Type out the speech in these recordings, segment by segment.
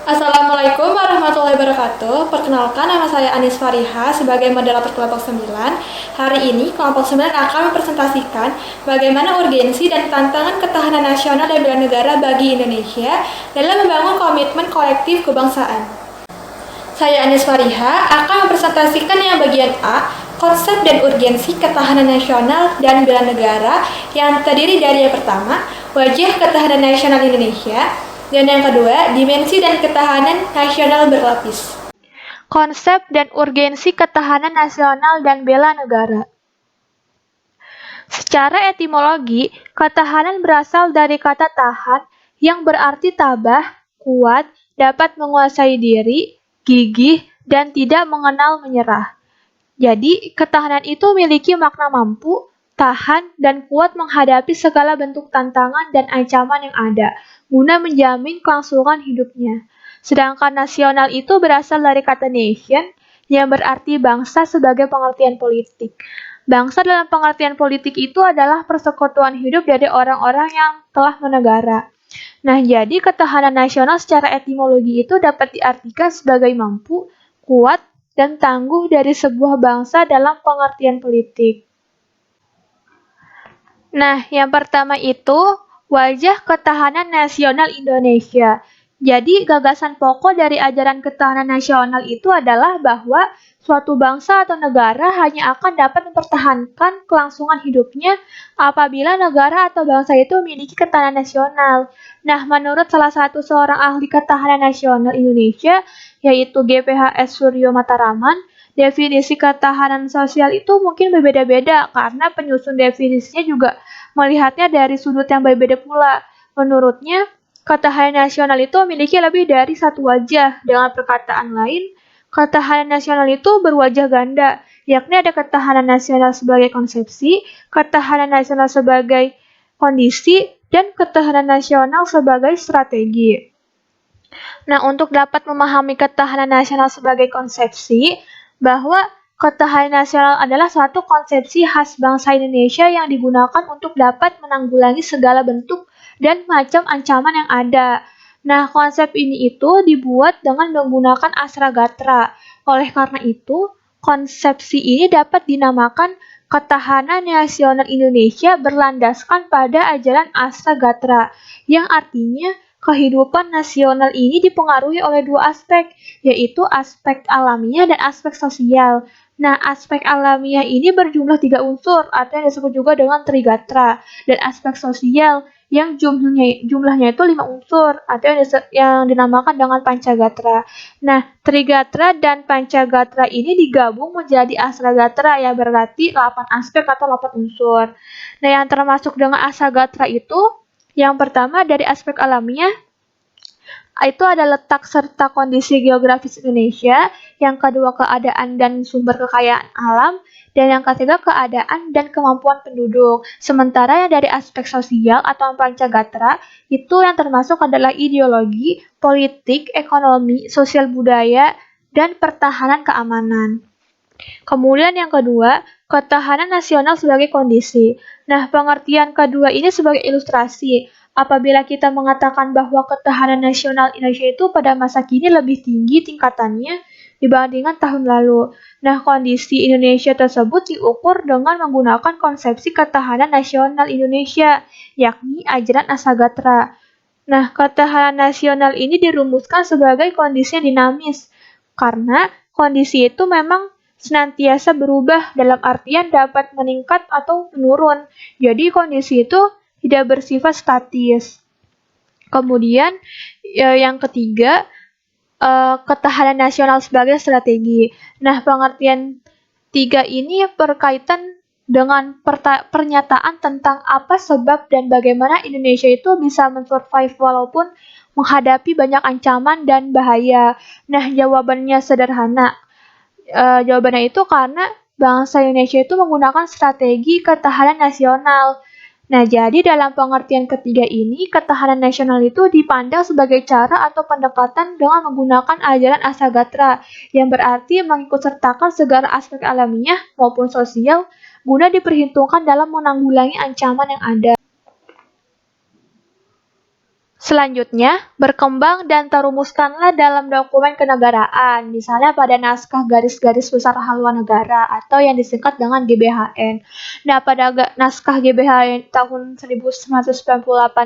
Assalamualaikum warahmatullahi wabarakatuh. Perkenalkan, nama saya Anis Fariha sebagai moderator kelompok 9. Hari ini kelompok 9 akan mempresentasikan bagaimana urgensi dan tantangan ketahanan nasional dan bela negara bagi Indonesia dalam membangun komitmen kolektif kebangsaan. Saya Anis Fariha akan mempresentasikan yang bagian A, konsep dan urgensi ketahanan nasional dan bela negara, yang terdiri dari yang pertama, wajah ketahanan nasional Indonesia, dan yang kedua, dimensi dan ketahanan nasional berlapis. Konsep dan urgensi ketahanan nasional dan bela negara. Secara etimologi, ketahanan berasal dari kata tahan yang berarti tabah, kuat, dapat menguasai diri, gigih, dan tidak mengenal menyerah. Jadi, ketahanan itu memiliki makna mampu, tahan, dan kuat menghadapi segala bentuk tantangan dan ancaman yang ada, guna menjamin kelangsungan hidupnya. Sedangkan nasional itu berasal dari kata nation, yang berarti bangsa sebagai pengertian politik. Bangsa dalam pengertian politik itu adalah persekutuan hidup dari orang-orang yang telah menegara. Nah, jadi ketahanan nasional secara etimologi itu dapat diartikan sebagai mampu, kuat, dan tangguh dari sebuah bangsa dalam pengertian politik. Nah, yang pertama itu wajah ketahanan nasional Indonesia. Jadi, gagasan pokok dari ajaran ketahanan nasional itu adalah bahwa suatu bangsa atau negara hanya akan dapat mempertahankan kelangsungan hidupnya apabila negara atau bangsa itu memiliki ketahanan nasional. Nah, menurut salah satu seorang ahli ketahanan nasional Indonesia, yaitu GPHS Suryo Mataraman, definisi ketahanan sosial itu mungkin berbeda-beda karena penyusun definisinya juga melihatnya dari sudut yang berbeda pula. Menurutnya, ketahanan nasional itu memiliki lebih dari satu wajah. Dengan perkataan lain, ketahanan nasional itu berwajah ganda, yakni ada ketahanan nasional sebagai konsepsi, ketahanan nasional sebagai kondisi, dan ketahanan nasional sebagai strategi. Nah, untuk dapat memahami ketahanan nasional sebagai konsepsi, bahwa ketahanan nasional adalah suatu konsepsi khas bangsa Indonesia yang digunakan untuk dapat menanggulangi segala bentuk dan macam ancaman yang ada. Nah, konsep ini itu dibuat dengan menggunakan Astra-Gatra. Oleh karena itu, konsepsi ini dapat dinamakan ketahanan nasional Indonesia berlandaskan pada ajaran Astra-Gatra, yang artinya kehidupan nasional ini dipengaruhi oleh dua aspek, yaitu aspek alamiah dan aspek sosial. Nah, aspek alamiah ini berjumlah 3 unsur, atau yang disebut juga dengan Trigatra, dan aspek sosial yang jumlahnya itu 5 unsur, atau yang dinamakan dengan Pancagatra. Nah, Trigatra dan Pancagatra ini digabung menjadi Asragatra, yang berarti 8 aspek atau 8 unsur. Nah, yang termasuk dengan Asragatra itu, yang pertama dari aspek alamiah, itu ada letak serta kondisi geografis Indonesia, yang kedua keadaan dan sumber kekayaan alam, dan yang ketiga keadaan dan kemampuan penduduk. Sementara yang dari aspek sosial atau Pancagatra, itu yang termasuk adalah ideologi, politik, ekonomi, sosial budaya, dan pertahanan keamanan. Kemudian yang kedua, ketahanan nasional sebagai kondisi. Nah, pengertian kedua ini sebagai ilustrasi. Apabila kita mengatakan bahwa ketahanan nasional Indonesia itu pada masa kini lebih tinggi tingkatannya dibandingkan tahun lalu. Nah, kondisi Indonesia tersebut diukur dengan menggunakan konsepsi ketahanan nasional Indonesia, yakni ajaran Asagatra. Nah, ketahanan nasional ini dirumuskan sebagai kondisi yang dinamis, karena kondisi itu memang senantiasa berubah dalam artian dapat meningkat atau menurun. Jadi kondisi itu tidak bersifat statis. Kemudian yang ketiga, ketahanan nasional sebagai strategi. Nah, pengertian 3 ini berkaitan dengan pernyataan tentang apa sebab dan bagaimana Indonesia itu bisa men-survive walaupun menghadapi banyak ancaman dan bahaya. Nah, jawabannya sederhana. Jawabannya itu karena bangsa Indonesia itu menggunakan strategi ketahanan nasional. Nah, jadi dalam pengertian ketiga ini, ketahanan nasional itu dipandang sebagai cara atau pendekatan dengan menggunakan ajaran Asagatra, yang berarti mengikutsertakan segala aspek alamiah maupun sosial guna diperhitungkan dalam menanggulangi ancaman yang ada. Selanjutnya, berkembang dan terumuskanlah dalam dokumen kenegaraan, misalnya pada naskah garis-garis besar haluan negara atau yang disingkat dengan GBHN. Nah, pada naskah GBHN tahun 1998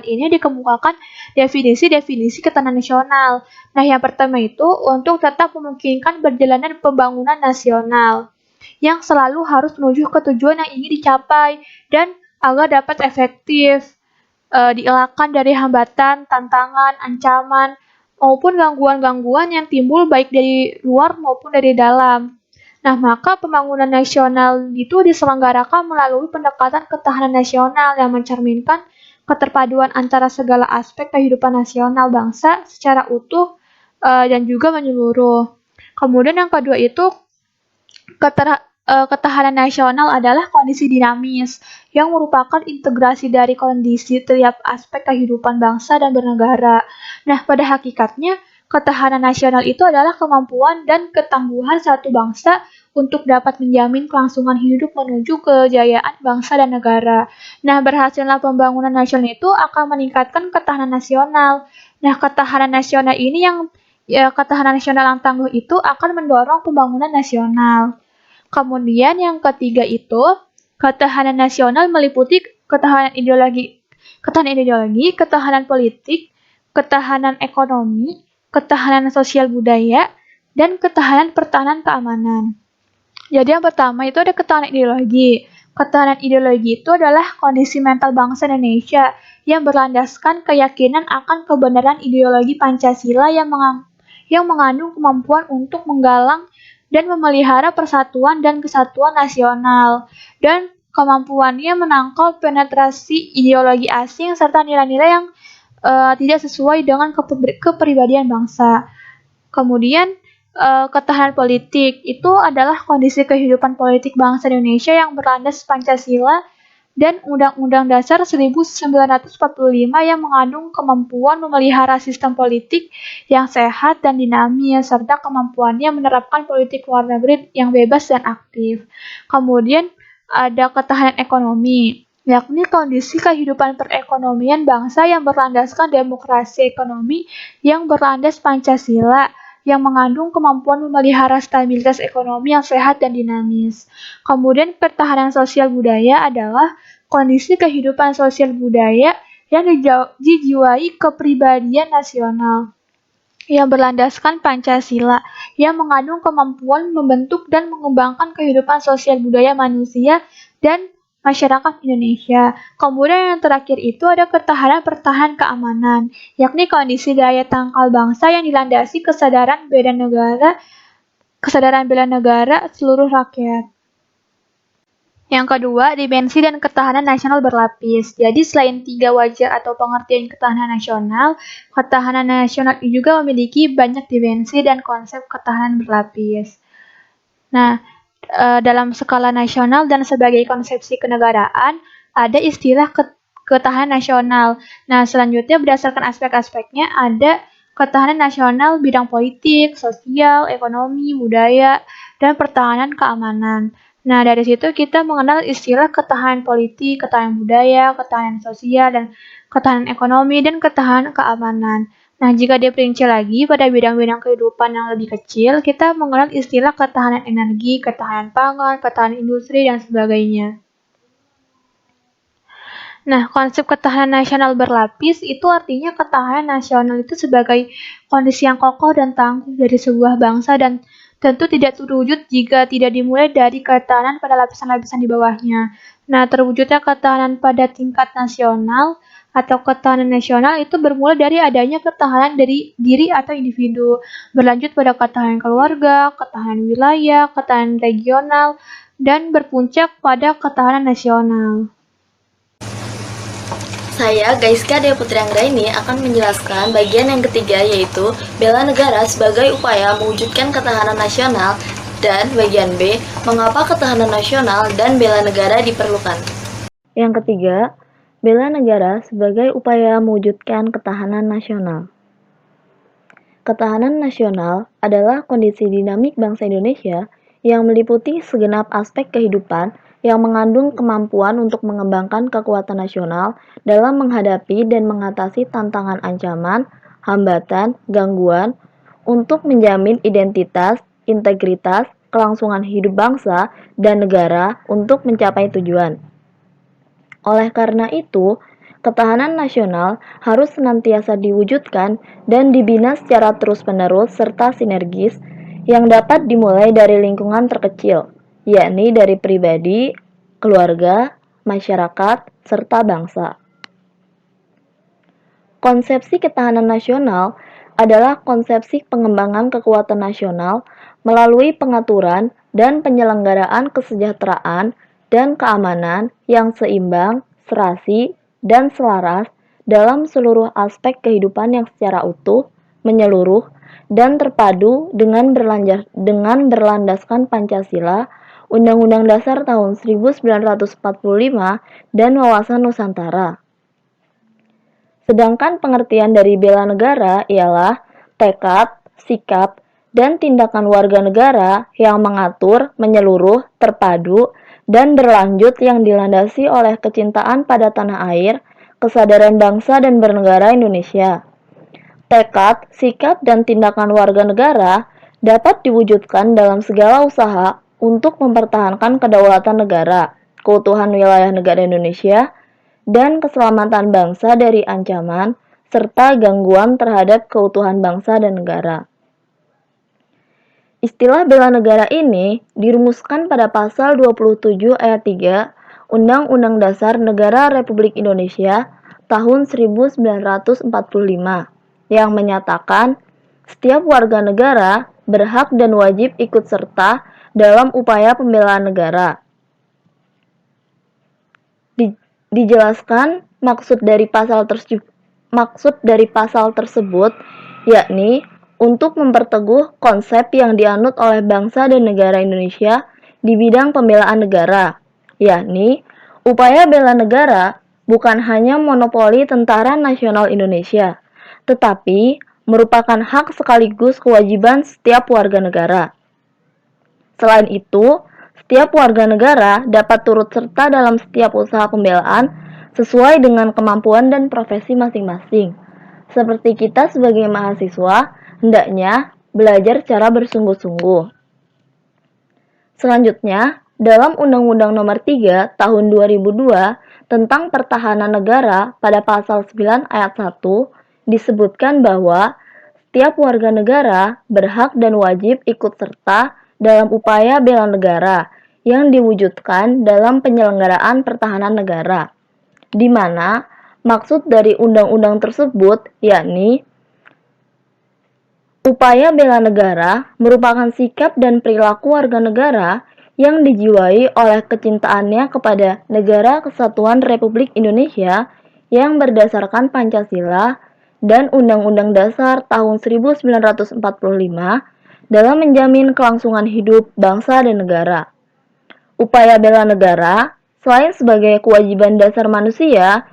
ini dikemukakan definisi-definisi ketahanan nasional. Nah, yang pertama itu untuk tetap memungkinkan berjalannya pembangunan nasional yang selalu harus menuju ke tujuan yang ingin dicapai dan agar dapat efektif dielakkan dari hambatan, tantangan, ancaman, maupun gangguan-gangguan yang timbul baik dari luar maupun dari dalam. Nah, maka pembangunan nasional itu diselenggarakan melalui pendekatan ketahanan nasional yang mencerminkan keterpaduan antara segala aspek kehidupan nasional bangsa secara utuh dan juga menyeluruh. Kemudian yang kedua itu ketahanan nasional adalah kondisi dinamis yang merupakan integrasi dari kondisi tiap aspek kehidupan bangsa dan bernegara. Nah, pada hakikatnya, ketahanan nasional itu adalah kemampuan dan ketangguhan satu bangsa untuk dapat menjamin kelangsungan hidup menuju kejayaan bangsa dan negara. Nah, berhasilnya pembangunan nasional itu akan meningkatkan ketahanan nasional. Nah, ketahanan nasional yang tangguh itu akan mendorong pembangunan nasional. Kemudian yang ketiga itu, ketahanan nasional meliputi ketahanan ideologi, ketahanan politik, ketahanan ekonomi, ketahanan sosial budaya, dan ketahanan pertahanan keamanan. Jadi yang pertama itu ada ketahanan ideologi. Ketahanan ideologi itu adalah kondisi mental bangsa Indonesia yang berlandaskan keyakinan akan kebenaran ideologi Pancasila yang mengandung kemampuan untuk menggalang dan memelihara persatuan dan kesatuan nasional, dan kemampuannya menangkal penetrasi ideologi asing serta nilai-nilai yang tidak sesuai dengan kepribadian bangsa. Kemudian, ketahanan politik itu adalah kondisi kehidupan politik bangsa Indonesia yang berlandas Pancasila dan Undang-Undang Dasar 1945 yang mengandung kemampuan memelihara sistem politik yang sehat dan dinamis, serta kemampuannya menerapkan politik luar negeri yang bebas dan aktif. Kemudian ada ketahanan ekonomi, yakni kondisi kehidupan perekonomian bangsa yang berlandaskan demokrasi ekonomi yang berlandas Pancasila, yang mengandung kemampuan memelihara stabilitas ekonomi yang sehat dan dinamis. Kemudian ketahanan sosial budaya adalah kondisi kehidupan sosial budaya yang dijiwai kepribadian nasional yang berlandaskan Pancasila, yang mengandung kemampuan membentuk dan mengembangkan kehidupan sosial budaya manusia dan masyarakat Indonesia. Kemudian yang terakhir itu ada ketahanan pertahanan keamanan, yakni kondisi daya tangkal bangsa yang dilandasi kesadaran bela negara seluruh rakyat. Yang kedua, dimensi dan ketahanan nasional berlapis. Jadi selain 3 wajah atau pengertian ketahanan nasional juga memiliki banyak dimensi dan konsep ketahanan berlapis. Nah, dalam skala nasional dan sebagai konsepsi kenegaraan, ada istilah ketahanan nasional. Nah, selanjutnya berdasarkan aspek-aspeknya ada ketahanan nasional bidang politik, sosial, ekonomi, budaya, dan pertahanan keamanan. Nah, dari situ kita mengenal istilah ketahanan politik, ketahanan budaya, ketahanan sosial, dan ketahanan ekonomi, dan ketahanan keamanan. Nah, jika diperinci lagi pada bidang-bidang kehidupan yang lebih kecil, kita mengenal istilah ketahanan energi, ketahanan pangan, ketahanan industri, dan sebagainya. Nah, konsep ketahanan nasional berlapis itu artinya ketahanan nasional itu sebagai kondisi yang kokoh dan tangguh dari sebuah bangsa dan tentu tidak terwujud jika tidak dimulai dari ketahanan pada lapisan-lapisan di bawahnya. Nah, terwujudnya ketahanan pada tingkat nasional atau ketahanan nasional itu bermula dari adanya ketahanan dari diri atau individu, berlanjut pada ketahanan keluarga, ketahanan wilayah, ketahanan regional, dan berpuncak pada ketahanan nasional. Saya, Gaiska Dea Putri Anggraini, akan menjelaskan bagian yang ketiga, yaitu bela negara sebagai upaya mewujudkan ketahanan nasional, dan bagian B, mengapa ketahanan nasional dan bela negara diperlukan. Yang ketiga, bela negara sebagai upaya mewujudkan ketahanan nasional. Ketahanan nasional adalah kondisi dinamik bangsa Indonesia yang meliputi segenap aspek kehidupan yang mengandung kemampuan untuk mengembangkan kekuatan nasional dalam menghadapi dan mengatasi tantangan ancaman, hambatan, gangguan, untuk menjamin identitas, integritas, kelangsungan hidup bangsa dan negara untuk mencapai tujuan. Oleh karena itu, ketahanan nasional harus senantiasa diwujudkan dan dibina secara terus-menerus serta sinergis yang dapat dimulai dari lingkungan terkecil, yakni dari pribadi, keluarga, masyarakat, serta bangsa. Konsepsi ketahanan nasional adalah konsepsi pengembangan kekuatan nasional melalui pengaturan dan penyelenggaraan kesejahteraan dan keamanan yang seimbang, serasi, dan selaras dalam seluruh aspek kehidupan yang secara utuh, menyeluruh, dan terpadu dengan berlandaskan Pancasila, Undang-Undang Dasar tahun 1945, dan wawasan Nusantara. Sedangkan pengertian dari bela negara ialah tekad, sikap, dan tindakan warga negara yang mengatur, menyeluruh, terpadu, dan berlanjut yang dilandasi oleh kecintaan pada tanah air, kesadaran bangsa dan bernegara Indonesia. Tekad, sikap, dan tindakan warga negara dapat diwujudkan dalam segala usaha untuk mempertahankan kedaulatan negara, keutuhan wilayah negara Indonesia, dan keselamatan bangsa dari ancaman serta gangguan terhadap keutuhan bangsa dan negara. Istilah bela negara ini dirumuskan pada pasal 27 ayat 3 Undang-Undang Dasar Negara Republik Indonesia tahun 1945 yang menyatakan setiap warga negara berhak dan wajib ikut serta dalam upaya pembelaan negara. Dijelaskan maksud dari pasal tersebut yakni untuk memperteguh konsep yang dianut oleh bangsa dan negara Indonesia di bidang pembelaan negara, yakni upaya bela negara bukan hanya monopoli Tentara Nasional Indonesia, tetapi merupakan hak sekaligus kewajiban setiap warga negara. Selain itu, setiap warga negara dapat turut serta dalam setiap usaha pembelaan sesuai dengan kemampuan dan profesi masing-masing. Seperti kita sebagai mahasiswa, hendaknya belajar secara bersungguh-sungguh. Selanjutnya, dalam Undang-Undang Nomor 3 Tahun 2002 tentang Pertahanan Negara pada pasal 9 ayat 1 disebutkan bahwa setiap warga negara berhak dan wajib ikut serta dalam upaya bela negara yang diwujudkan dalam penyelenggaraan pertahanan negara, di mana maksud dari undang-undang tersebut yakni upaya bela negara merupakan sikap dan perilaku warga negara yang dijiwai oleh kecintaannya kepada Negara Kesatuan Republik Indonesia yang berdasarkan Pancasila dan Undang-Undang Dasar tahun 1945 dalam menjamin kelangsungan hidup bangsa dan negara. Upaya bela negara, selain sebagai kewajiban dasar manusia,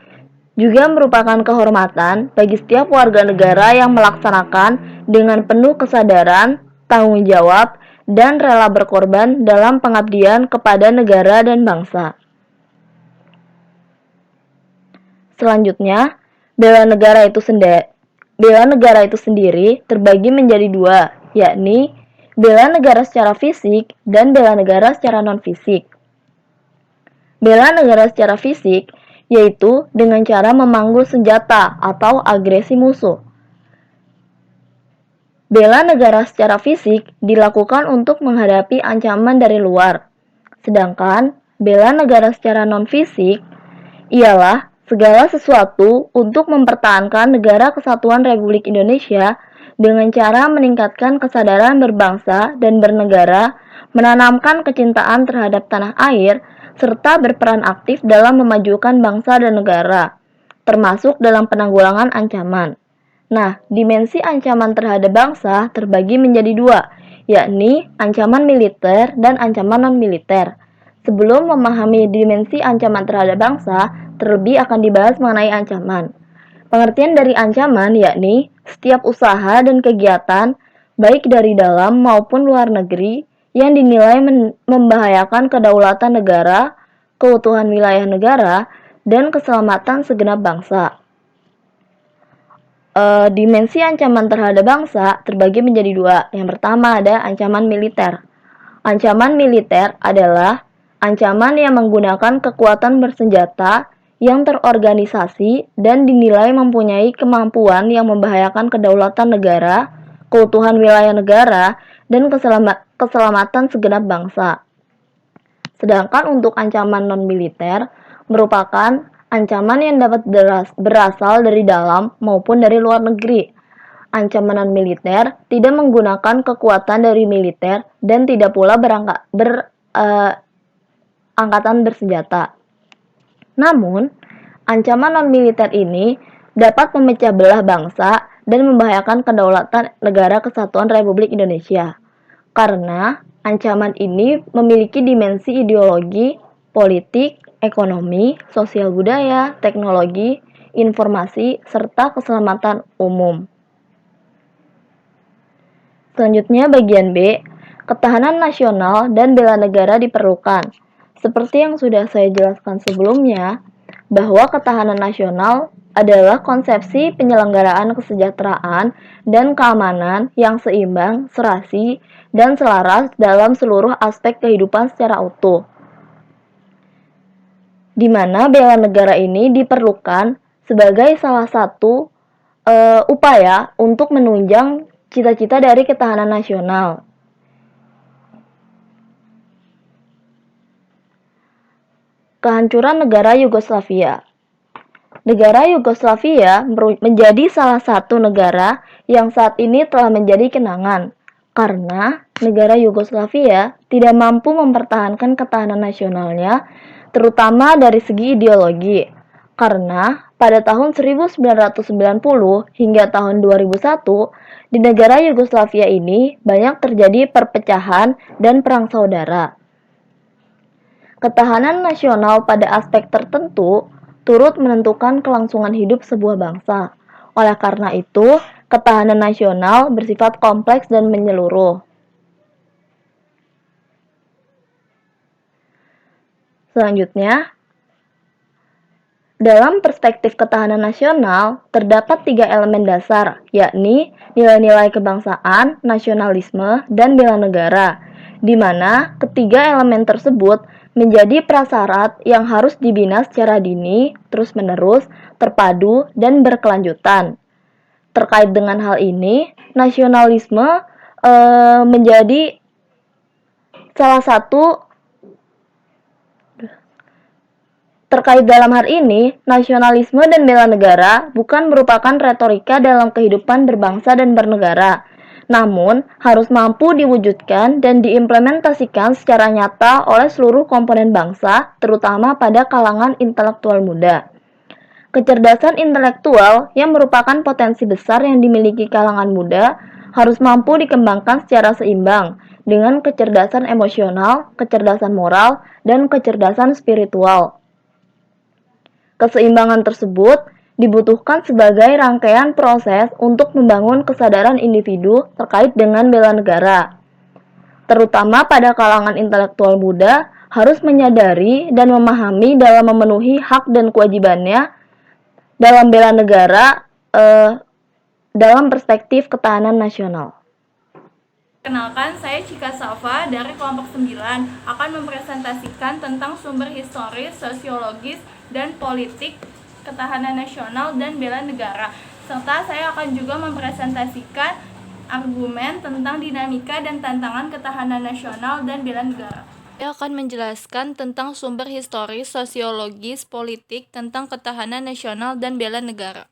juga merupakan kehormatan bagi setiap warga negara yang melaksanakan dengan penuh kesadaran, tanggung jawab, dan rela berkorban dalam pengabdian kepada negara dan bangsa. Selanjutnya, bela negara itu sendiri terbagi menjadi dua, yakni bela negara secara fisik dan bela negara secara non-fisik. Bela negara secara fisik yaitu dengan cara memanggul senjata atau agresi musuh. Bela negara secara fisik dilakukan untuk menghadapi ancaman dari luar. Sedangkan bela negara secara non-fisik ialah segala sesuatu untuk mempertahankan Negara Kesatuan Republik Indonesia dengan cara meningkatkan kesadaran berbangsa dan bernegara, menanamkan kecintaan terhadap tanah air, serta berperan aktif dalam memajukan bangsa dan negara, termasuk dalam penanggulangan ancaman. Nah, dimensi ancaman terhadap bangsa terbagi menjadi dua, yakni ancaman militer dan ancaman non-militer. Sebelum memahami dimensi ancaman terhadap bangsa, terlebih akan dibahas mengenai ancaman. Pengertian dari ancaman yakni setiap usaha dan kegiatan, baik dari dalam maupun luar negeri, yang dinilai membahayakan kedaulatan negara, keutuhan wilayah negara, dan keselamatan segenap bangsa. Dimensi ancaman terhadap bangsa terbagi menjadi dua. Yang pertama ada ancaman militer. Ancaman militer adalah ancaman yang menggunakan kekuatan bersenjata yang terorganisasi dan dinilai mempunyai kemampuan yang membahayakan kedaulatan negara, keutuhan wilayah negara, dan keselamatan segenap bangsa. Sedangkan untuk ancaman non-militer merupakan ancaman yang dapat berasal dari dalam maupun dari luar negeri. Ancaman non-militer tidak menggunakan kekuatan dari militer dan tidak pula angkatan bersenjata. Namun, ancaman non-militer ini dapat memecah belah bangsa dan membahayakan kedaulatan negara kesatuan Republik Indonesia. Karena ancaman ini memiliki dimensi ideologi, politik, ekonomi, sosial budaya, teknologi, informasi, serta keselamatan umum. Selanjutnya bagian B, ketahanan nasional dan bela negara diperlukan. Seperti yang sudah saya jelaskan sebelumnya, bahwa ketahanan nasional adalah konsepsi penyelenggaraan kesejahteraan dan keamanan yang seimbang, serasi, dan selaras dalam seluruh aspek kehidupan secara utuh. Di mana bela negara ini diperlukan sebagai salah satu upaya untuk menunjang cita-cita dari ketahanan nasional. Kehancuran negara Yugoslavia. Negara Yugoslavia menjadi salah satu negara yang saat ini telah menjadi kenangan, karena negara Yugoslavia tidak mampu mempertahankan ketahanan nasionalnya, terutama dari segi ideologi. Karena pada tahun 1990 hingga tahun 2001, di negara Yugoslavia ini banyak terjadi perpecahan dan perang saudara. Ketahanan nasional pada aspek tertentu turut menentukan kelangsungan hidup sebuah bangsa. Oleh karena itu, ketahanan nasional bersifat kompleks dan menyeluruh. Selanjutnya, dalam perspektif ketahanan nasional, terdapat 3 elemen dasar, yakni nilai-nilai kebangsaan, nasionalisme, dan bela negara, di mana ketiga elemen tersebut menjadi prasyarat yang harus dibina secara dini, terus-menerus, terpadu, dan berkelanjutan. Terkait dengan hal ini, nasionalisme menjadi salah satu terkait dalam hal ini, nasionalisme dan bela negara bukan merupakan retorika dalam kehidupan berbangsa dan bernegara, namun harus mampu diwujudkan dan diimplementasikan secara nyata oleh seluruh komponen bangsa, terutama pada kalangan intelektual muda. Kecerdasan intelektual yang merupakan potensi besar yang dimiliki kalangan muda harus mampu dikembangkan secara seimbang dengan kecerdasan emosional, kecerdasan moral, dan kecerdasan spiritual. Keseimbangan tersebut dibutuhkan sebagai rangkaian proses untuk membangun kesadaran individu terkait dengan bela negara. Terutama pada kalangan intelektual muda harus menyadari dan memahami dalam memenuhi hak dan kewajibannya dalam bela negara dalam perspektif ketahanan nasional. Kenalkan, saya Cika Safa dari kelompok 9 akan mempresentasikan tentang sumber historis, sosiologis, dan politik ketahanan nasional dan bela negara. Serta saya akan juga mempresentasikan argumen tentang dinamika dan tantangan ketahanan nasional dan bela negara. Saya akan menjelaskan tentang sumber historis, sosiologis, politik tentang ketahanan nasional dan bela negara.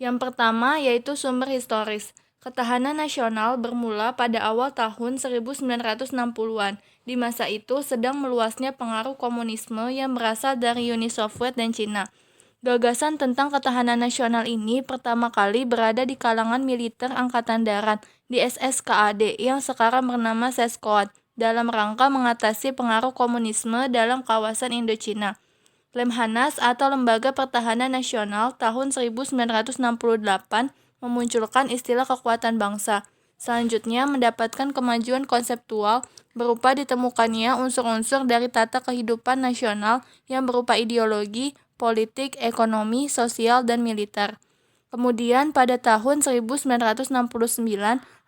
Yang pertama yaitu sumber historis. Ketahanan nasional bermula pada awal tahun 1960-an. Di masa itu sedang meluasnya pengaruh komunisme yang berasal dari Uni Soviet dan Cina. Gagasan tentang ketahanan nasional ini pertama kali berada di kalangan militer Angkatan Darat di SSKAD yang sekarang bernama Seskoad dalam rangka mengatasi pengaruh komunisme dalam kawasan Indochina. Lemhanas atau Lembaga Pertahanan Nasional tahun 1968 memunculkan istilah kekuatan bangsa. Selanjutnya, mendapatkan kemajuan konseptual berupa ditemukannya unsur-unsur dari tata kehidupan nasional yang berupa ideologi, politik, ekonomi, sosial, dan militer. Kemudian pada tahun 1969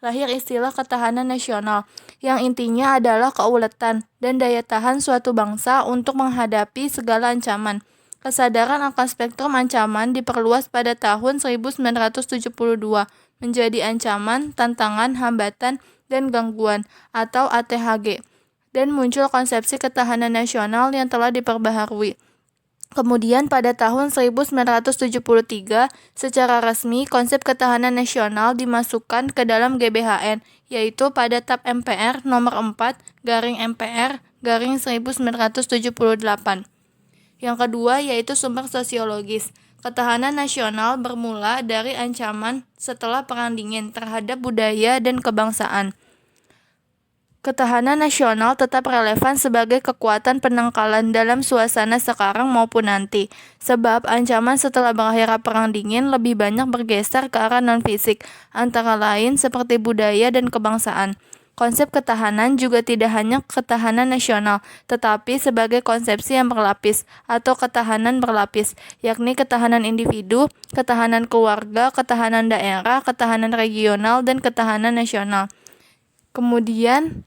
lahir istilah ketahanan nasional yang intinya adalah keuletan dan daya tahan suatu bangsa untuk menghadapi segala ancaman. Kesadaran akan spektrum ancaman diperluas pada tahun 1972 menjadi ancaman, tantangan, hambatan, dan gangguan atau ATHG, dan muncul konsepsi ketahanan nasional yang telah diperbaharui. Kemudian pada tahun 1973, secara resmi konsep ketahanan nasional dimasukkan ke dalam GBHN, yaitu pada Tab MPR nomor 4/MPR/1978. Yang kedua yaitu sumber sosiologis. Ketahanan nasional bermula dari ancaman setelah Perang Dingin terhadap budaya dan kebangsaan. Ketahanan nasional tetap relevan sebagai kekuatan penangkalan dalam suasana sekarang maupun nanti, sebab ancaman setelah berakhirnya Perang Dingin lebih banyak bergeser ke arah non-fisik, antara lain seperti budaya dan kebangsaan. Konsep ketahanan juga tidak hanya ketahanan nasional, tetapi sebagai konsepsi yang berlapis atau ketahanan berlapis, yakni ketahanan individu, ketahanan keluarga, ketahanan daerah, ketahanan regional, dan ketahanan nasional. Kemudian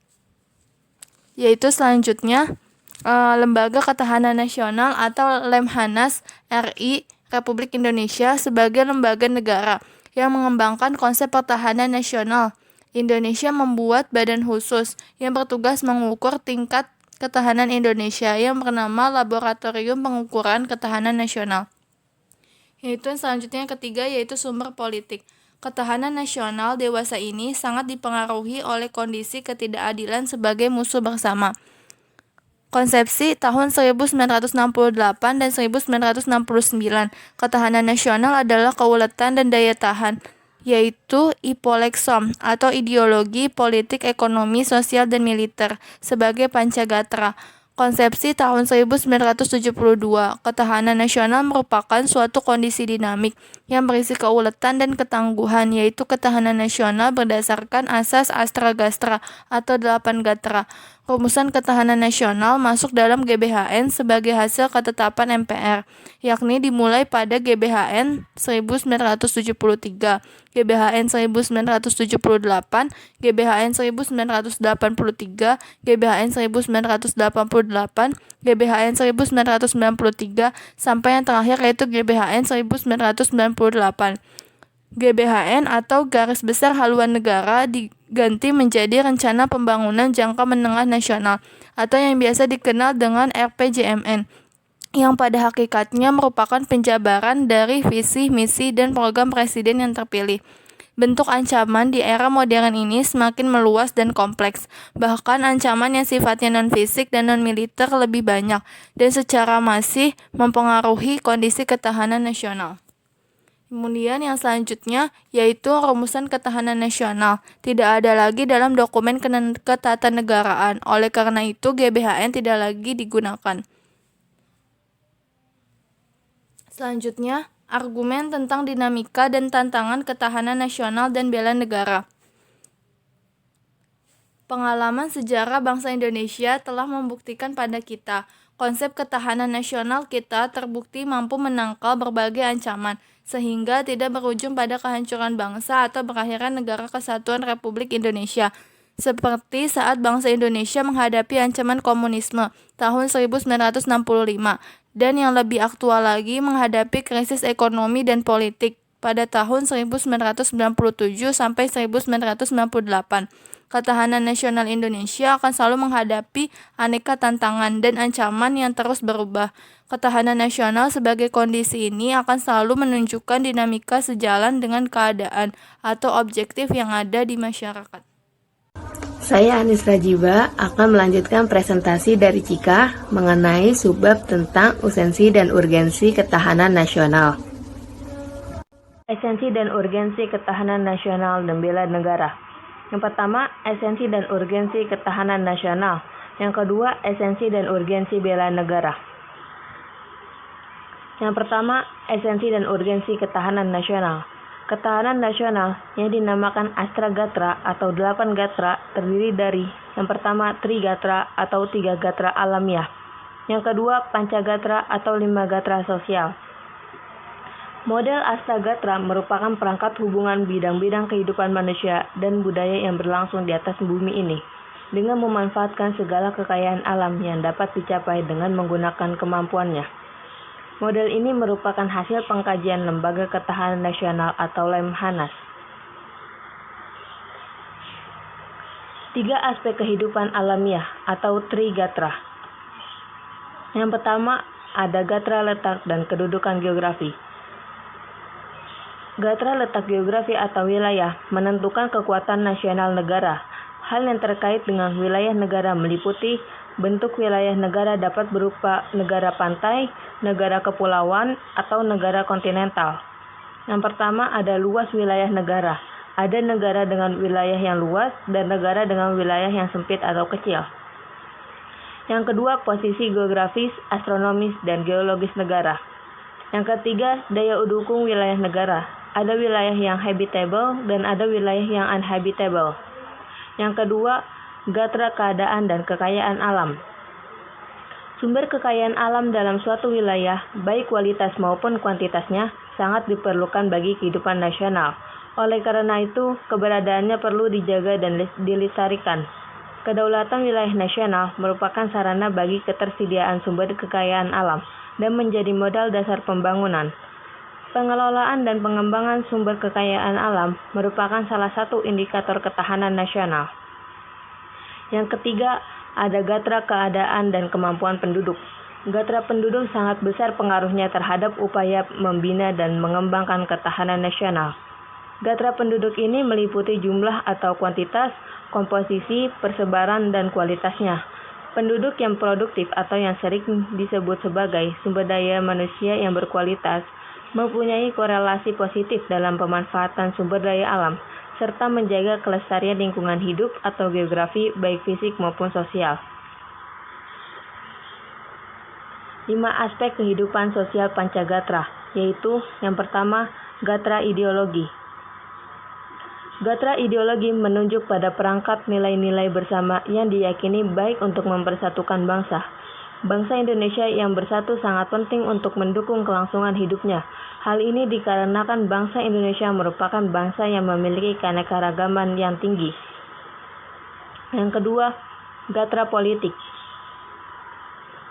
yaitu selanjutnya Lembaga Ketahanan Nasional atau Lemhanas RI Republik Indonesia sebagai lembaga negara yang mengembangkan konsep pertahanan nasional. Indonesia membuat badan khusus yang bertugas mengukur tingkat ketahanan Indonesia yang bernama Laboratorium Pengukuran Ketahanan Nasional. Yaitu selanjutnya yang ketiga yaitu sumber politik. Ketahanan nasional dewasa ini sangat dipengaruhi oleh kondisi ketidakadilan sebagai musuh bersama. Konsepsi tahun 1968 dan 1969, ketahanan nasional adalah keuletan dan daya tahan, yaitu Ipolexom atau ideologi, politik, ekonomi, sosial, dan militer sebagai Pancagatra. Konsepsi tahun 1972, ketahanan nasional merupakan suatu kondisi dinamik yang berisi keuletan dan ketangguhan, yaitu ketahanan nasional berdasarkan asas Astra Gastra atau 8 Gatra. Rumusan ketahanan nasional masuk dalam GBHN sebagai hasil ketetapan MPR, yakni dimulai pada GBHN 1973, GBHN 1978, GBHN 1983, GBHN 1988, GBHN 1993, sampai yang terakhir yaitu GBHN 1998. GBHN atau Garis Besar Haluan Negara diganti menjadi Rencana Pembangunan Jangka Menengah Nasional atau yang biasa dikenal dengan RPJMN, yang pada hakikatnya merupakan penjabaran dari visi, misi, dan program presiden yang terpilih. Bentuk ancaman di era modern ini semakin meluas dan kompleks, bahkan ancaman yang sifatnya non-fisik dan non-militer lebih banyak, dan secara masih mempengaruhi kondisi ketahanan nasional. Kemudian yang selanjutnya yaitu rumusan ketahanan nasional. Tidak ada lagi dalam dokumen ketatanegaraan. Oleh karena itu GBHN tidak lagi digunakan. Selanjutnya, argumen tentang dinamika dan tantangan ketahanan nasional dan bela negara. Pengalaman sejarah bangsa Indonesia telah membuktikan pada kita, konsep ketahanan nasional kita terbukti mampu menangkal berbagai ancaman, sehingga tidak berujung pada kehancuran bangsa atau berakhirnya Negara Kesatuan Republik Indonesia. Seperti saat bangsa Indonesia menghadapi ancaman komunisme tahun 1965, dan yang lebih aktual lagi menghadapi krisis ekonomi dan politik pada tahun 1997 sampai 1998. Ketahanan nasional Indonesia akan selalu menghadapi aneka tantangan dan ancaman yang terus berubah. Ketahanan nasional sebagai kondisi ini akan selalu menunjukkan dinamika sejalan dengan keadaan atau objektif yang ada di masyarakat. Saya Anis Rajiba akan melanjutkan presentasi dari Cika mengenai subbab tentang esensi dan urgensi ketahanan nasional. Esensi dan urgensi ketahanan nasional dan bela negara. Yang pertama, esensi dan urgensi ketahanan nasional. Yang kedua, esensi dan urgensi bela negara. Yang pertama, esensi dan urgensi ketahanan nasional. Ketahanan nasional yang dinamakan Astragatra atau 8 gatra terdiri dari yang pertama Trigatra atau 3 gatra alamiah, yang kedua Pancagatra atau 5 gatra sosial. Model Astragatra merupakan perangkat hubungan bidang-bidang kehidupan manusia dan budaya yang berlangsung di atas bumi ini dengan memanfaatkan segala kekayaan alam yang dapat dicapai dengan menggunakan kemampuannya. Model ini merupakan hasil pengkajian Lembaga Ketahanan Nasional atau Lemhanas. 3 aspek kehidupan alamiah atau Trigatra. Yang pertama, ada gatra letak dan kedudukan geografi. Gatra letak geografi atau wilayah menentukan kekuatan nasional negara. Hal yang terkait dengan wilayah negara meliputi bentuk wilayah negara dapat berupa negara pantai, negara kepulauan, atau negara kontinental. Yang pertama ada luas wilayah negara. Ada negara dengan wilayah yang luas dan negara dengan wilayah yang sempit atau kecil. Yang kedua, posisi geografis, astronomis, dan geologis negara. Yang ketiga, daya dukung wilayah negara. Ada wilayah yang habitable dan ada wilayah yang uninhabitable. Yang kedua, gatra keadaan dan kekayaan alam. Sumber kekayaan alam dalam suatu wilayah, baik kualitas maupun kuantitasnya, sangat diperlukan bagi kehidupan nasional. Oleh karena itu, keberadaannya perlu dijaga dan dilestarikan. Kedaulatan wilayah nasional merupakan sarana bagi ketersediaan sumber kekayaan alam dan menjadi modal dasar pembangunan. Pengelolaan dan pengembangan sumber kekayaan alam merupakan salah satu indikator ketahanan nasional. Yang ketiga, ada gatra keadaan dan kemampuan penduduk. Gatra penduduk sangat besar pengaruhnya terhadap upaya membina dan mengembangkan ketahanan nasional. Gatra penduduk ini meliputi jumlah atau kuantitas, komposisi, persebaran, dan kualitasnya. Penduduk yang produktif atau yang sering disebut sebagai sumber daya manusia yang berkualitas mempunyai korelasi positif dalam pemanfaatan sumber daya alam, serta menjaga kelestarian lingkungan hidup atau geografi baik fisik maupun sosial. 5 aspek kehidupan sosial Pancagatra, yaitu yang pertama, gatra ideologi. Gatra ideologi menunjuk pada perangkat nilai-nilai bersama yang diyakini baik untuk mempersatukan bangsa. Bangsa Indonesia yang bersatu sangat penting untuk mendukung kelangsungan hidupnya. Hal ini dikarenakan bangsa Indonesia merupakan bangsa yang memiliki keanekaragaman yang tinggi. Yang kedua, gatra politik.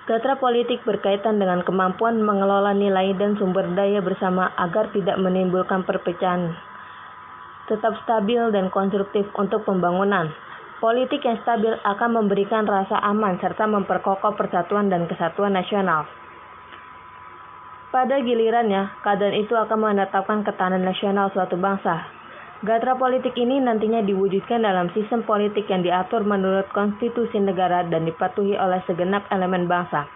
Gatra politik berkaitan dengan kemampuan mengelola nilai dan sumber daya bersama agar tidak menimbulkan perpecahan. Tetap stabil dan konstruktif untuk pembangunan. Politik yang stabil akan memberikan rasa aman serta memperkokoh persatuan dan kesatuan nasional. Pada gilirannya, keadaan itu akan menetapkan ketahanan nasional suatu bangsa. Gatra politik ini nantinya diwujudkan dalam sistem politik yang diatur menurut konstitusi negara dan dipatuhi oleh segenap elemen bangsa.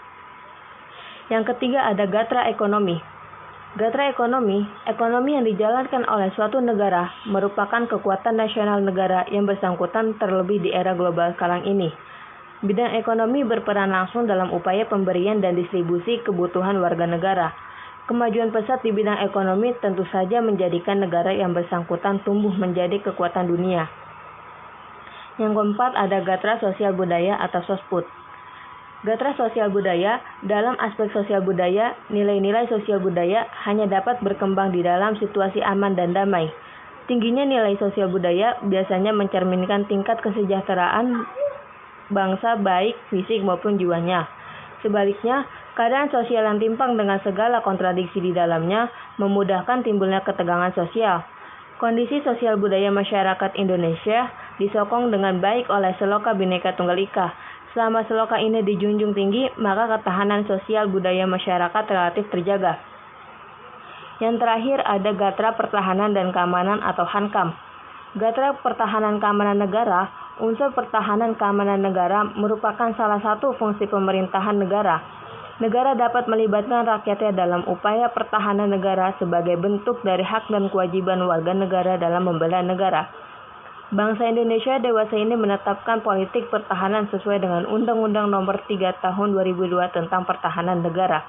Yang ketiga ada gatra ekonomi. Gatra ekonomi yang dijalankan oleh suatu negara merupakan kekuatan nasional negara yang bersangkutan terlebih di era global sekarang ini. Bidang ekonomi berperan langsung dalam upaya pemberian dan distribusi kebutuhan warga negara. Kemajuan pesat di bidang ekonomi tentu saja menjadikan negara yang bersangkutan tumbuh menjadi kekuatan dunia. Yang keempat ada gatra sosial budaya atau sosput. Gatra sosial budaya, dalam aspek sosial budaya, nilai-nilai sosial budaya hanya dapat berkembang di dalam situasi aman dan damai. Tingginya nilai sosial budaya biasanya mencerminkan tingkat kesejahteraan bangsa baik fisik maupun jiwanya. Sebaliknya, keadaan sosial yang timpang dengan segala kontradiksi di dalamnya memudahkan timbulnya ketegangan sosial. Kondisi sosial budaya masyarakat Indonesia disokong dengan baik oleh Seloka Bhinneka Tunggal Ika. Selama seloka ini dijunjung tinggi, maka ketahanan sosial budaya masyarakat relatif terjaga. Yang terakhir ada gatra pertahanan dan keamanan atau HANKAM. Gatra pertahanan keamanan negara, unsur pertahanan keamanan negara merupakan salah satu fungsi pemerintahan negara. Negara dapat melibatkan rakyatnya dalam upaya pertahanan negara sebagai bentuk dari hak dan kewajiban warga negara dalam membela negara. Bangsa Indonesia dewasa ini menetapkan politik pertahanan sesuai dengan Undang-Undang Nomor 3 Tahun 2002 tentang Pertahanan Negara.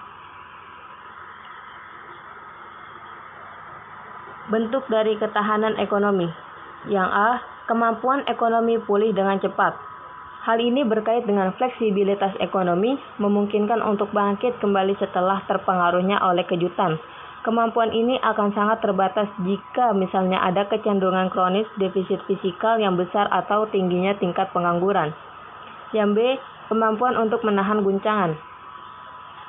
Bentuk dari ketahanan ekonomi. Yang A. Kemampuan ekonomi pulih dengan cepat. Hal ini berkait dengan fleksibilitas ekonomi, memungkinkan untuk bangkit kembali setelah terpengaruhnya oleh kejutan. Kemampuan ini akan sangat terbatas jika misalnya ada kecenderungan kronis defisit fiskal yang besar atau tingginya tingkat pengangguran. Yang B. Kemampuan untuk menahan guncangan.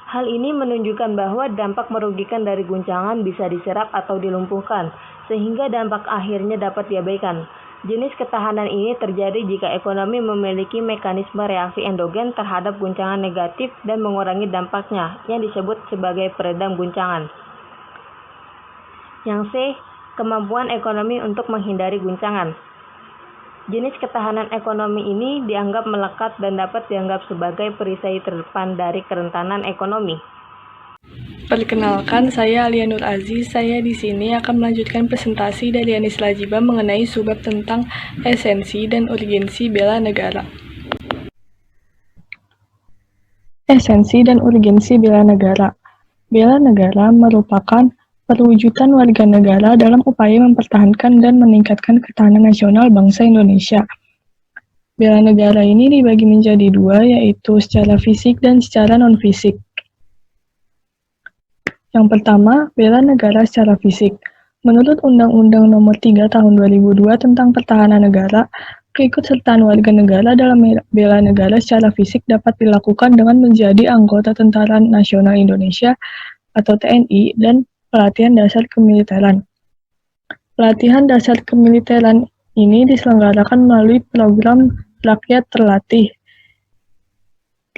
Hal ini menunjukkan bahwa dampak merugikan dari guncangan bisa diserap atau dilumpuhkan, sehingga dampak akhirnya dapat diabaikan. Jenis ketahanan ini terjadi jika ekonomi memiliki mekanisme reaksi endogen terhadap guncangan negatif dan mengurangi dampaknya, yang disebut sebagai peredam guncangan. Yang C. Kemampuan ekonomi untuk menghindari guncangan. Jenis ketahanan ekonomi ini dianggap melekat dan dapat dianggap sebagai perisai terdepan dari kerentanan ekonomi. Perkenalkan, saya Alia Nur Aziz. Saya di sini akan melanjutkan presentasi dari Anis Lajiba mengenai subbab tentang esensi dan urgensi bela negara. Esensi dan urgensi bela negara. Bela negara merupakan perwujudan warga negara dalam upaya mempertahankan dan meningkatkan ketahanan nasional bangsa Indonesia. Bela negara ini dibagi menjadi dua, yaitu secara fisik dan secara non-fisik. Yang pertama, bela negara secara fisik. Menurut Undang-Undang Nomor 3 Tahun 2002 tentang Pertahanan Negara, keikutsertaan warga negara dalam bela negara secara fisik dapat dilakukan dengan menjadi anggota Tentara Nasional Indonesia atau TNI dan pelatihan dasar kemiliteran. Pelatihan dasar kemiliteran ini diselenggarakan melalui program Rakyat Terlatih.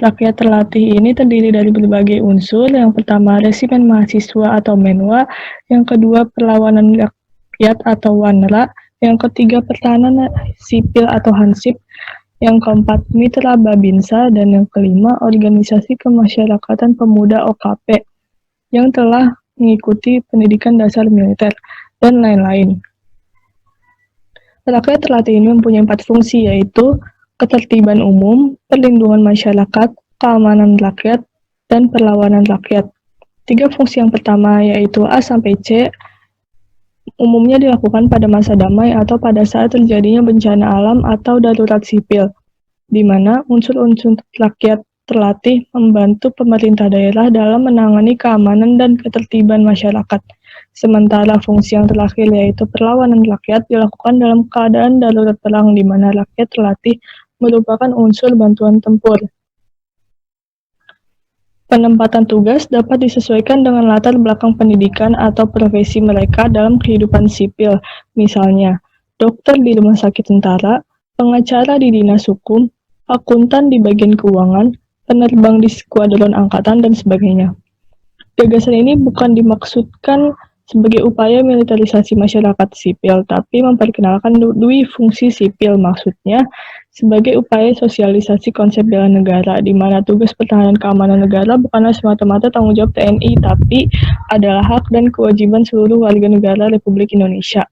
Rakyat Terlatih ini terdiri dari berbagai unsur. Yang pertama, resimen mahasiswa atau menwa. Yang kedua, perlawanan rakyat atau wanra. Yang ketiga, pertahanan sipil atau hansip. Yang keempat, mitra babinsa. Dan yang kelima, organisasi kemasyarakatan pemuda OKP yang telah mengikuti pendidikan dasar militer, dan lain-lain. Rakyat Terlatih ini mempunyai 4 fungsi, yaitu ketertiban umum, perlindungan masyarakat, keamanan rakyat, dan perlawanan rakyat. 3 fungsi yang pertama yaitu A sampai C umumnya dilakukan pada masa damai atau pada saat terjadinya bencana alam atau darurat sipil, di mana unsur-unsur rakyat terlatih membantu pemerintah daerah dalam menangani keamanan dan ketertiban masyarakat. Sementara fungsi yang terakhir yaitu perlawanan rakyat dilakukan dalam keadaan darurat perang, di mana rakyat terlatih merupakan unsur bantuan tempur. Penempatan tugas dapat disesuaikan dengan latar belakang pendidikan atau profesi mereka dalam kehidupan sipil, misalnya dokter di rumah sakit tentara, pengacara di dinas hukum, akuntan di bagian keuangan, penerbang di skuadron angkatan, dan sebagainya. Gagasan ini bukan dimaksudkan sebagai upaya militerisasi masyarakat sipil, tapi memperkenalkan dui fungsi sipil, maksudnya sebagai upaya sosialisasi konsep bela negara, di mana tugas pertahanan keamanan negara bukanlah semata-mata tanggung jawab TNI, tapi adalah hak dan kewajiban seluruh warga negara Republik Indonesia.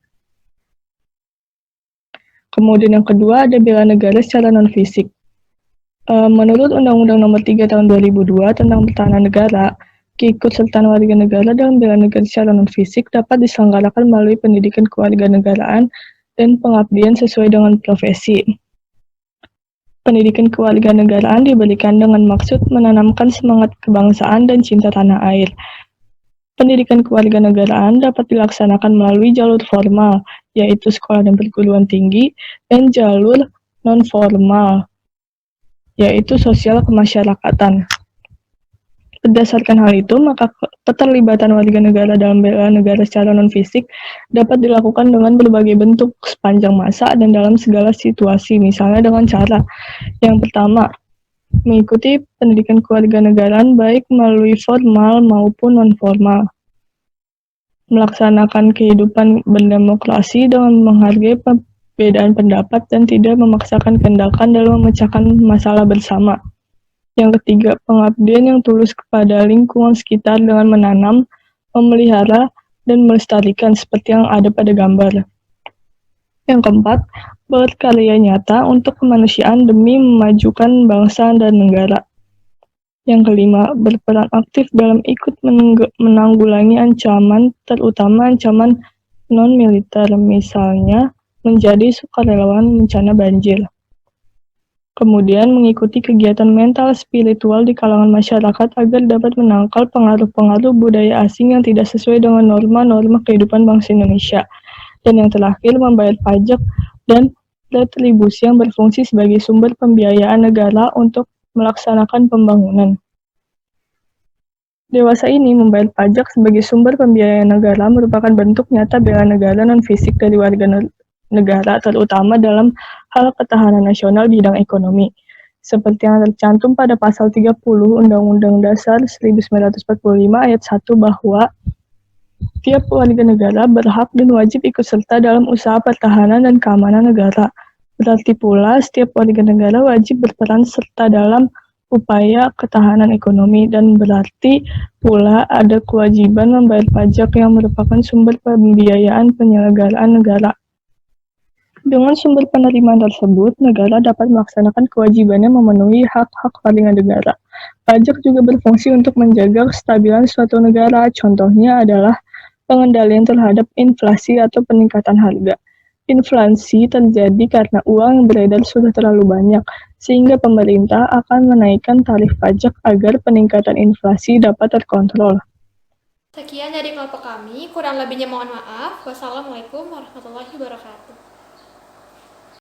Kemudian yang kedua ada bela negara secara non-fisik. Menurut Undang-Undang Nomor 3 Tahun 2002 tentang Pertahanan Negara, keikutsertaan warga negara dalam bela negara secara non-fisik dapat diselenggarakan melalui pendidikan kewarganegaraan dan pengabdian sesuai dengan profesi. Pendidikan kewarganegaraan diberikan dengan maksud menanamkan semangat kebangsaan dan cinta tanah air. Pendidikan kewarganegaraan dapat dilaksanakan melalui jalur formal, yaitu sekolah dan perguruan tinggi, dan jalur non-formal, yaitu sosial kemasyarakatan. Berdasarkan hal itu, maka keterlibatan warga negara dalam bela negara secara non-fisik dapat dilakukan dengan berbagai bentuk sepanjang masa dan dalam segala situasi, misalnya dengan cara yang pertama, mengikuti pendidikan kewarganegaraan baik melalui formal maupun non-formal, melaksanakan kehidupan berdemokrasi dengan menghargai perbedaan pendapat dan tidak memaksakan kehendakan dalam memecahkan masalah bersama. Yang ketiga, pengabdian yang tulus kepada lingkungan sekitar dengan menanam, memelihara, dan melestarikan seperti yang ada pada gambar. Yang keempat, berkarya nyata untuk kemanusiaan demi memajukan bangsa dan negara. Yang kelima, berperan aktif dalam ikut menanggulangi ancaman, terutama ancaman non-militer, misalnya menjadi sukarelawan bencana banjir. Kemudian mengikuti kegiatan mental spiritual di kalangan masyarakat agar dapat menangkal pengaruh-pengaruh budaya asing yang tidak sesuai dengan norma-norma kehidupan bangsa Indonesia. Dan yang terakhir, membayar pajak dan retribusi yang berfungsi sebagai sumber pembiayaan negara untuk melaksanakan pembangunan. Dewasa ini membayar pajak sebagai sumber pembiayaan negara merupakan bentuk nyata bela negara non-fisik dari warga negara, terutama dalam hal ketahanan nasional bidang ekonomi. Seperti yang tercantum pada pasal 30 Undang-Undang Dasar 1945 ayat 1 bahwa tiap warga negara berhak dan wajib ikut serta dalam usaha pertahanan dan keamanan negara. Berarti pula setiap warga negara wajib berperan serta dalam upaya ketahanan ekonomi, dan berarti pula ada kewajiban membayar pajak yang merupakan sumber pembiayaan penyelenggaraan negara. Dengan sumber penerimaan tersebut, negara dapat melaksanakan kewajibannya memenuhi hak-hak warga negara. Pajak juga berfungsi untuk menjaga kestabilan suatu negara. Contohnya adalah pengendalian terhadap inflasi atau peningkatan harga. Inflasi terjadi karena uang yang beredar sudah terlalu banyak, sehingga pemerintah akan menaikkan tarif pajak agar peningkatan inflasi dapat terkontrol. Sekian dari kelompok kami, kurang lebihnya mohon maaf. Wassalamualaikum warahmatullahi wabarakatuh.